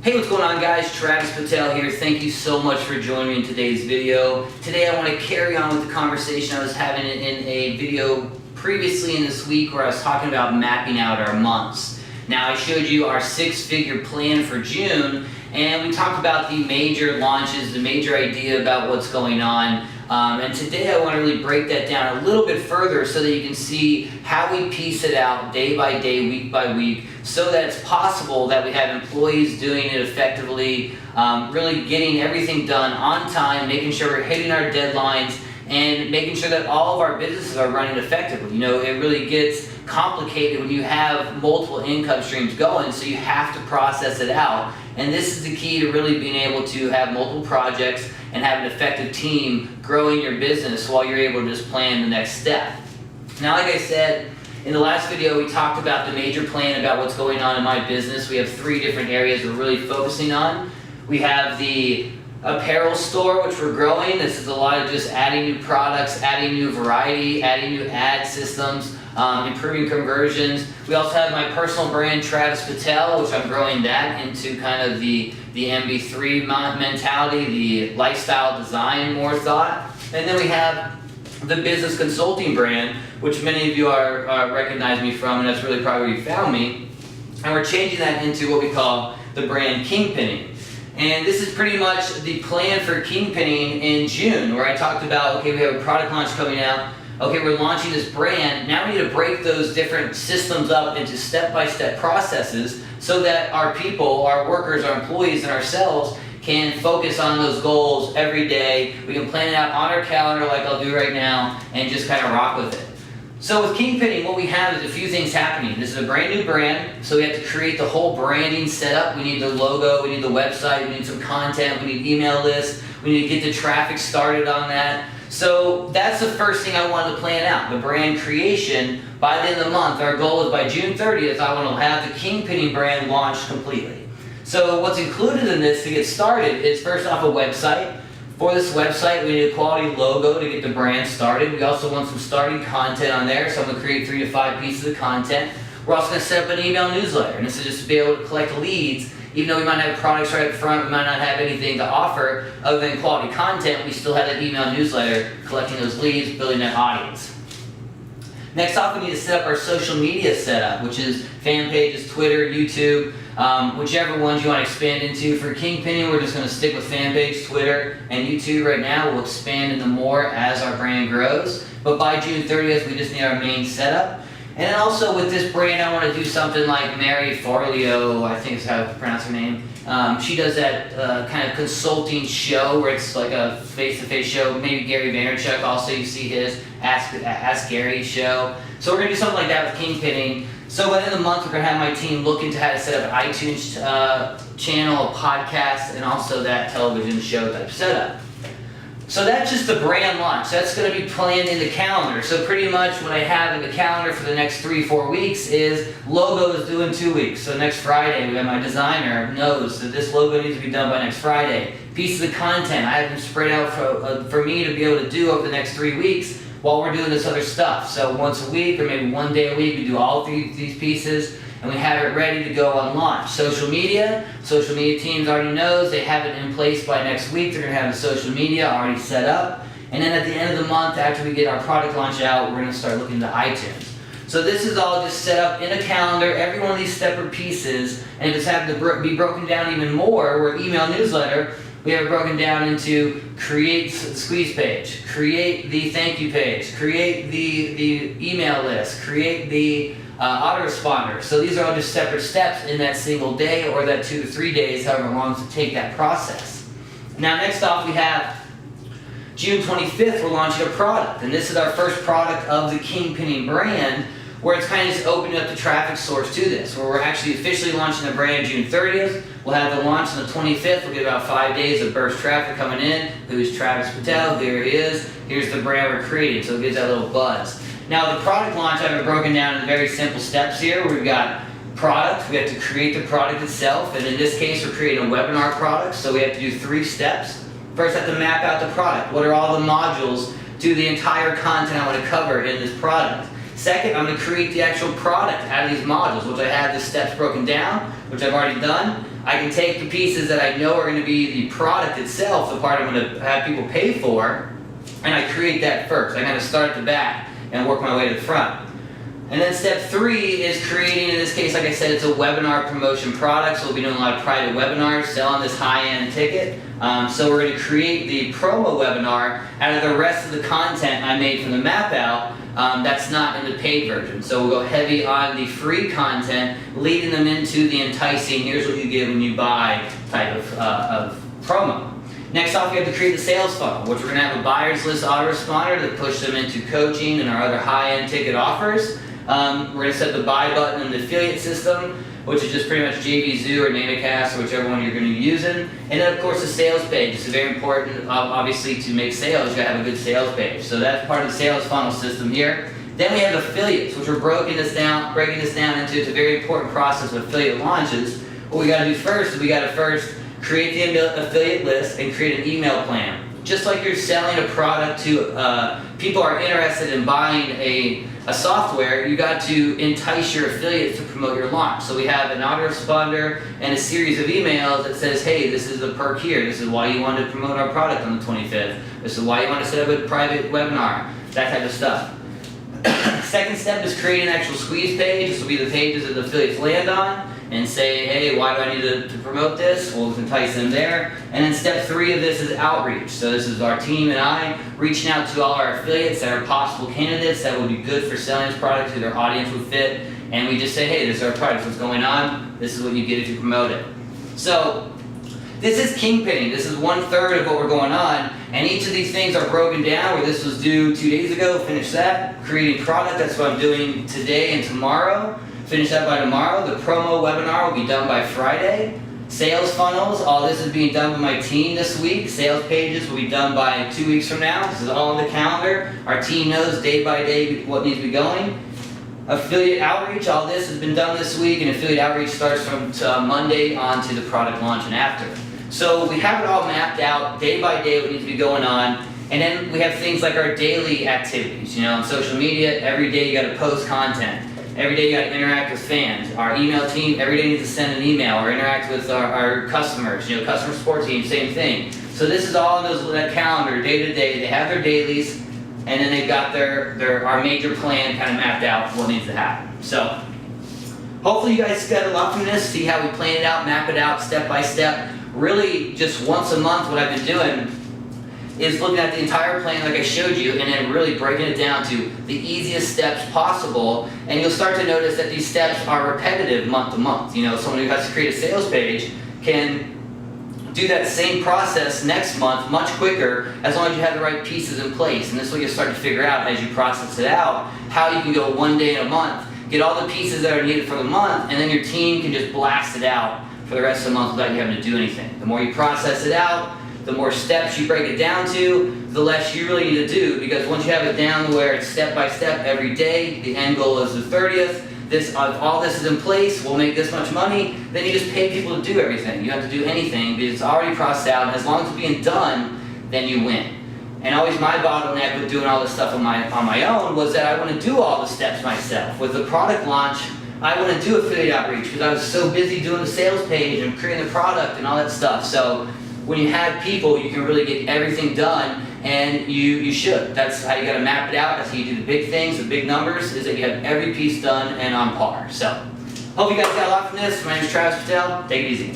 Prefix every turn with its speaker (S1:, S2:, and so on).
S1: Hey, what's going on guys? Travis Petelle here. Thank you so much for joining me in today's video. Today I want to carry on with the conversation I was having in a video previously in this week where I was talking about mapping out our months. Now I showed you our six-figure plan for June, and we talked about the major launches, the major idea about what's going on. And today I want to really break that down a little bit further so that you can see how we piece it out day by day, week by week, so that it's possible that we have employees doing it effectively, really getting everything done on time, making sure we're hitting our deadlines, and making sure that all of our businesses are running effectively. You know, it really gets complicated when you have multiple income streams going, so you have to process it out. And this is the key to really being able to have multiple projects and have an effective team growing your business while you're able to just plan the next step. Now, like I said, in the last video we talked about the major plan about what's going on in my business. We have three different areas we're really focusing on. We have the apparel store, which we're growing. This is a lot of just adding new products, adding new variety, adding new ad systems, improving conversions. We also have my personal brand, Travis Petelle, which I'm growing that into kind of the MB3 mentality, the lifestyle design more thought. And then we have the business consulting brand, which many of you recognize me from, and that's really probably where you found me. And we're changing that into what we call the brand kingpinning. And this is pretty much the plan for kingpinning in June, where I talked about, okay, we have a product launch coming out. Okay, we're launching this brand. Now we need to break those different systems up into step-by-step processes so that our people, our workers, our employees, and ourselves can focus on those goals every day. We can plan it out on our calendar like I'll do right now and just kind of rock with it. So with kingpinning, what we have is a few things happening. This is a brand new brand, so we have to create the whole branding setup. We need the logo, we need the website, we need some content, we need email lists, we need to get the traffic started on that. So that's the first thing I wanted to plan out, the brand creation. By the end of the month, our goal is by June 30th, I want to have the kingpinning brand launched completely. So what's included in this to get started is first off a website. For this website, we need a quality logo to get the brand started. We also want some starting content on there, so I'm going to create 3 to 5 pieces of content. We're also going to set up an email newsletter, and this is just to be able to collect leads. Even though we might have products right up front, we might not have anything to offer other than quality content, we still have that email newsletter, collecting those leads, building that audience. Next off, we need to set up our social media setup, which is fan pages, Twitter, YouTube, whichever ones you want to expand into. For kingpinning, we're just going to stick with fan page, Twitter, and YouTube right now. We'll expand into more as our brand grows. But by June 30th, we just need our main setup. And then also with this brand, I want to do something like Mary Forleo, I think is how to pronounce her name. She does that kind of consulting show where it's like a face-to-face show. Maybe Gary Vaynerchuk also, you see his Ask Gary show. So we're going to do something like that with kingpinning. So by the end of the month, we're going to have my team look into how to set up an iTunes channel, a podcast, and also that television show type setup. So that's just the brand launch. That's going to be planned in the calendar. So pretty much what I have in the calendar for the next 3-4 weeks is logos due in 2 weeks. So next Friday, we have my designer knows that this logo needs to be done by next Friday. Pieces of content I have them spread out for me to be able to do over the next 3 weeks while we're doing this other stuff. So once a week or maybe 1 day a week, we do all these pieces and we have it ready to go on launch. Social media teams already knows they have it in place by next week. They're going to have the social media already set up. And then at the end of the month, after we get our product launch out, we're going to start looking into iTunes. So this is all just set up in a calendar, every one of these separate pieces, and if it's having to be broken down even more, where email newsletter, we have it broken down into create the squeeze page, create the thank you page, create the email list, create the autoresponder. So these are all just separate steps in that single day or that 2 to 3 days, however long to take that process. Now next off we have June 25th, we're launching a product, and this is our first product of the kingpinning brand, where it's kind of just opening up the traffic source to this, where we're actually officially launching the brand June 30th. We'll have the launch on the 25th. We'll get about 5 days of burst traffic coming in. Who's Travis Petelle? Here he is. Here's the brand we're creating, so it gives that little buzz. Now the product launch I have it broken down in very simple steps here. We've got product, we have to create the product itself, and in this case we're creating a webinar product, so we have to do 3 steps. First I have to map out the product. What are all the modules to the entire content I want to cover in this product? Second, I'm going to create the actual product out of these modules, which I have the steps broken down, which I've already done. I can take the pieces that I know are going to be the product itself, the part I'm going to have people pay for, and I create that first. I kind of start at the back and work my way to the front. And then step 3 is creating, in this case, like I said, it's a webinar promotion product, so we'll be doing a lot of private webinars, selling this high-end ticket. So we're going to create the promo webinar out of the rest of the content I made from the map out that's not in the paid version. So we'll go heavy on the free content, leading them into the enticing, here's what you get when you buy type of promo. Next off, we have to create the sales funnel, which we're going to have a buyer's list autoresponder to push them into coaching and our other high-end ticket offers. We're going to set the buy button in the affiliate system, which is just pretty much JVZoo or NanaCast or whichever one you're going to be using. And then of course the sales page. It's very important, obviously, to make sales. You got to have a good sales page. So that's part of the sales funnel system here. Then we have affiliates, which we're breaking this down into. It's a very important process of affiliate launches. What we got to do first is we got to first create the affiliate list and create an email plan. Just like you're selling a product to people are interested in buying a software, you got to entice your affiliates to promote your launch. So we have an autoresponder and a series of emails that says, hey, this is the perk here. This is why you want to promote our product on the 25th. This is why you want to set up a private webinar, that type of stuff. Second step is create an actual squeeze page. This will be the pages that the affiliates land on and say, hey, why do I need to promote this? We'll entice them there. And then step 3 of this is outreach. So this is our team and I reaching out to all our affiliates that are possible candidates that would be good for selling this product, who their audience would fit. And we just say, hey, this is our product, what's going on? This is what you get if you promote it. So this is kingpinning. This is 1/3 of what we're going on. And each of these things are broken down, where this was due 2 days ago, finish that. Creating product, that's what I'm doing today and tomorrow. Finish that by tomorrow. The promo webinar will be done by Friday. Sales funnels, all this is being done by my team this week. Sales pages will be done by 2 weeks from now. This is all on the calendar. Our team knows day by day what needs to be going. Affiliate outreach, all this has been done this week, and affiliate outreach starts from Monday on to the product launch and after. So we have it all mapped out day by day what needs to be going on. And then we have things like our daily activities. You know, on social media, every day you got to post content. Every day you got to interact with fans. Our email team, every day needs to send an email or interact with our customers. You know, customer support team, same thing. So this is all in that calendar, day to day. They have their dailies, and then they've got our major plan kind of mapped out what needs to happen. So hopefully you guys got a lot from this. See how we plan it out, map it out step by step. Really, just once a month, what I've been doing is looking at the entire plan like I showed you, and then really breaking it down to the easiest steps possible. And you'll start to notice that these steps are repetitive month to month. You know, someone who has to create a sales page can do that same process next month much quicker, as long as you have the right pieces in place. And this is what you'll start to figure out as you process it out, how you can go 1 day in a month, get all the pieces that are needed for the month, and then your team can just blast it out for the rest of the month without you having to do anything. The more you process it out, the more steps you break it down to, the less you really need to do, because once you have it down where it's step by step every day, the end goal is the 30th, all this is in place, we'll make this much money, then you just pay people to do everything. You don't have to do anything because it's already processed out, and as long as it's being done, then you win. And always my bottleneck with doing all this stuff on my own was that I want to do all the steps myself. With the product launch, I want to do affiliate outreach because I was so busy doing the sales page and creating the product and all that stuff. So when you have people, you can really get everything done, and you should. That's how you got to map it out. That's how you do the big things, the big numbers, is that you have every piece done and on par. So, hope you guys got a lot from this. My name is Travis Petelle. Take it easy.